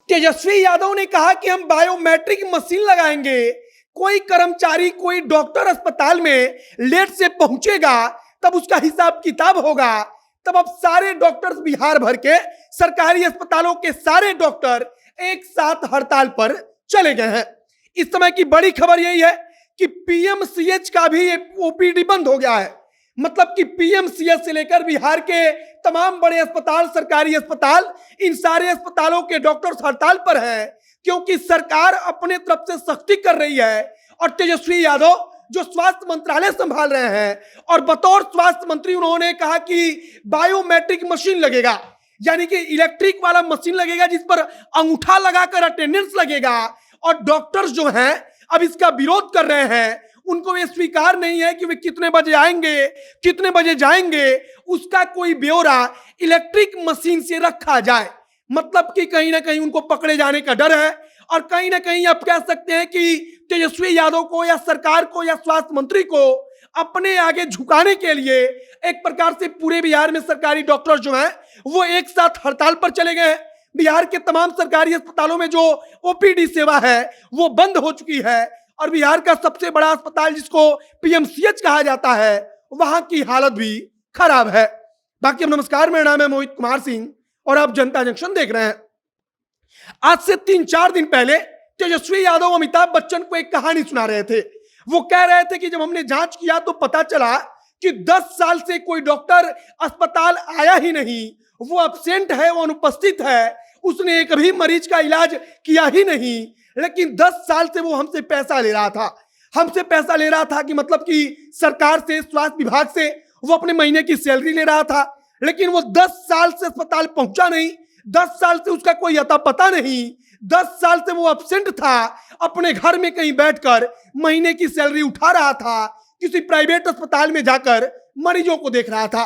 तेजस्वी यादव ने कहा कि हम बायोमेट्रिक मशीन लगाएंगे, कोई कर्मचारी कोई डॉक्टर अस्पताल में लेट से पहुंचेगा तब उसका हिसाब किताब होगा। तब अब सारे डॉक्टर्स बिहार भर के सरकारी अस्पतालों के सारे डॉक्टर एक साथ हड़ताल पर चले गए हैं। इस समय की बड़ी खबर यही है कि पीएमसीएच का भी ओपीडी बंद हो गया है। मतलब कि पीएमसीएच से लेकर बिहार के तमाम बड़े अस्पताल, सरकारी अस्पताल, इन सारे अस्पतालों के डॉक्टर्स हड़ताल पर हैं क्योंकि सरकार अपने तरफ से सख्ती कर रही है। और तेजस्वी यादव जो स्वास्थ्य मंत्रालय संभाल रहे हैं और बतौर स्वास्थ्य मंत्री उन्होंने कहा कि बायोमेट्रिक मशीन लगेगा, यानी कि इलेक्ट्रिक वाला मशीन लगेगा जिस पर अंगूठा लगाकर अटेंडेंस लगेगा। और डॉक्टर्स जो हैं अब इसका विरोध कर रहे हैं, उनको ये स्वीकार नहीं है कि वे कितने बजे आएंगे, कितने बजे जाएंगे, उसका कोई ब्यौरा इलेक्ट्रिक मशीन से रखा जाए। मतलब कि कहीं ना कहीं उनको पकड़े जाने का डर है। और कहीं ना कहीं आप कह सकते हैं कि तेजस्वी यादव को या सरकार को या स्वास्थ्य मंत्री को अपने आगे झुकाने के लिए एक प्रकार से पूरे बिहार में सरकारी डॉक्टर जो हैं वो एक साथ हड़ताल पर चले गए हैं। बिहार के तमाम सरकारी अस्पतालों में जो ओपीडी सेवा है वो बंद हो चुकी है। और बिहार का सबसे बड़ा अस्पताल जिसको पीएमसीएच कहा जाता है वहां की हालत भी खराब है। बाकी नमस्कार, मेरा नाम है मोहित कुमार सिंह और आप जनता जंक्शन देख रहे हैं। आज से 3-4 दिन पहले तेजस्वी यादव अमिताभ बच्चन को एक कहानी सुना रहे थे। वो कह रहे थे कि जब हमने जांच किया तो पता चला कि 10 साल से कोई डॉक्टर अस्पताल आया ही नहीं, वो एब्सेंट है, वो अनुपस्थित है, उसने एक भी मरीज का इलाज किया ही नहीं। लेकिन 10 साल से वो हमसे पैसा ले रहा था, हमसे पैसा ले रहा था कि मतलब कि सरकार से, स्वास्थ्य विभाग से वो अपने महीने की सैलरी ले रहा था। लेकिन वो 10 साल से अस्पताल पहुंचा नहीं, 10 साल से उसका कोई अता पता नहीं, 10 साल से वो एब्सेंट था, अपने घर में कहीं बैठकर महीने की सैलरी उठा रहा था, किसी प्राइवेट अस्पताल में जाकर मरीजों को देख रहा था।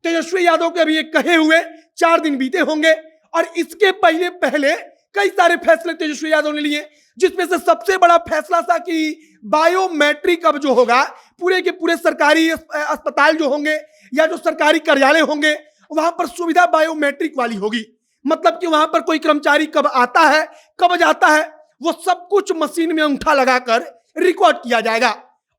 तेजस्वी यादव के अभी एक कहे हुए 4 दिन बीते होंगे और इसके पहले पहले कई सारे फैसले तेजस्वी यादव ने लिए, जिसमें से सबसे बड़ा फैसला था कि बायोमेट्रिक अब जो होगा पूरे के पूरे सरकारी अस्पताल जो होंगे या जो सरकारी कार्यालय होंगे वहां पर सुविधा बायोमेट्रिक वाली होगी। मतलब कि वहां पर कोई कर्मचारी कब आता है, कब जाता है, वो सब कुछ मशीन में अंगूठा लगाकर रिकॉर्ड किया जाएगा।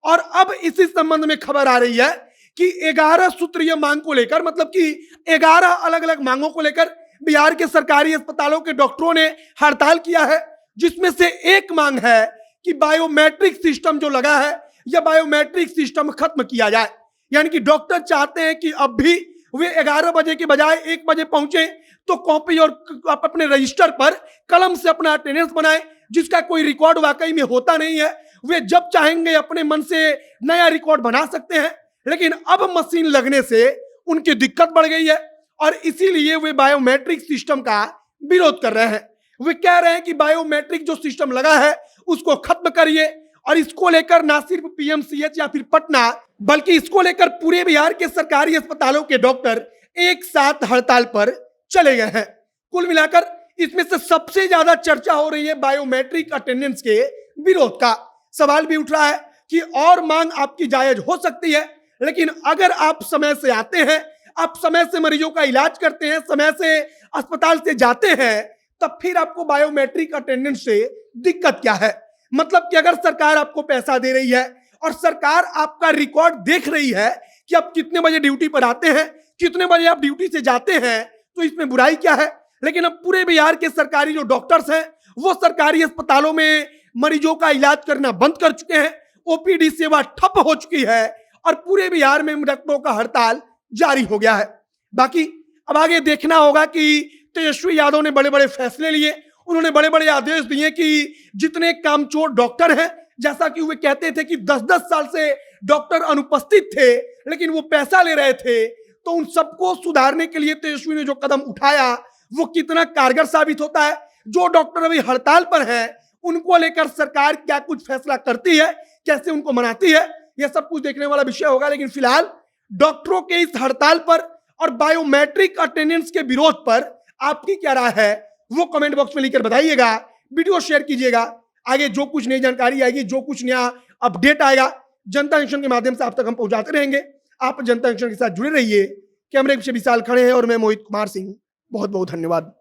और अब इसी संबंध में खबर आ रही है कि 11 सूत्रीय मांग को लेकर, मतलब कि 11 अलग अलग मांगों को लेकर बिहार के सरकारी अस्पतालों के डॉक्टरों ने हड़ताल किया है। जिसमें से एक मांग है कि बायोमेट्रिक सिस्टम जो लगा है या बायोमेट्रिक सिस्टम खत्म किया जाए। यानी कि डॉक्टर चाहते हैं कि अब भी वे 11 बजे के बजाय 1 बजे पहुंचे तो कॉपी और अपने रजिस्टर पर कलम से अपना अटेंडेंस बनाए, जिसका कोई रिकॉर्ड वाकई में होता नहीं है। वे जब चाहेंगे अपने मन से नया रिकॉर्ड बना सकते हैं, लेकिन अब मशीन लगने से उनकी दिक्कत बढ़ गई है और इसीलिए वे बायोमेट्रिक सिस्टम का विरोध कर रहे हैं। वे कह रहे हैं कि बायोमेट्रिक जो सिस्टम लगा है उसको खत्म करिए। और इसको लेकर ना सिर्फ पीएमसीएच या फिर पटना, बल्कि इसको लेकर पूरे बिहार के सरकारी अस्पतालों के डॉक्टर एक साथ हड़ताल पर चले गए हैं। कुल मिलाकर इसमें से सबसे ज्यादा चर्चा हो रही है बायोमेट्रिक अटेंडेंस के विरोध का। सवाल भी उठ रहा है कि और मांग आपकी जायज हो सकती है, लेकिन अगर आप समय से आते हैं, आप समय से मरीजों का इलाज करते हैं, समय से अस्पताल से जाते हैं, तब फिर आपको बायोमेट्रिक अटेंडेंस से दिक्कत क्या है। मतलब कि अगर सरकार आपको पैसा दे रही है और सरकार आपका रिकॉर्ड देख रही है कि आप कितने बजे ड्यूटी पर आते हैं, कितने बजे आप ड्यूटी से जाते हैं, तो इसमें बुराई क्या है। लेकिन अब पूरे बिहार के सरकारी जो डॉक्टर्स हैं वो सरकारी अस्पतालों में मरीजों का इलाज करना बंद कर चुके हैं, ओपीडी सेवा ठप हो चुकी है और पूरे बिहार में डॉक्टरों का हड़ताल जारी हो गया है। बाकी अब आगे देखना होगा कि तेजस्वी यादव ने बड़े बड़े फैसले लिए, उन्होंने बड़े बड़े आदेश दिए कि जितने कामचोर डॉक्टर हैं, जैसा कि वे कहते थे कि 10-10 साल से डॉक्टर अनुपस्थित थे लेकिन वो पैसा ले रहे थे, तो उन सबको सुधारने के लिए तेजस्वी ने जो कदम उठाया वो कितना कारगर साबित होता है। जो डॉक्टर अभी हड़ताल पर हैं उनको लेकर सरकार क्या कुछ फैसला करती है, कैसे उनको मनाती है, यह सब कुछ देखने वाला विषय होगा। लेकिन फिलहाल डॉक्टरों के इस हड़ताल पर और बायोमेट्रिक अटेंडेंस के विरोध पर आपकी क्या राय है वो कमेंट बॉक्स में लिखकर बताइएगा, वीडियो शेयर कीजिएगा। आगे जो कुछ नई जानकारी आएगी, जो कुछ नया अपडेट आएगा, जनता जंक्शन के माध्यम से आप तक हम पहुंचाते रहेंगे। आप जनता जंक्शन के साथ जुड़े रहिए। कैमरे पीछे विशाल खड़े हैं और मैं मोहित कुमार सिंह। बहुत बहुत धन्यवाद।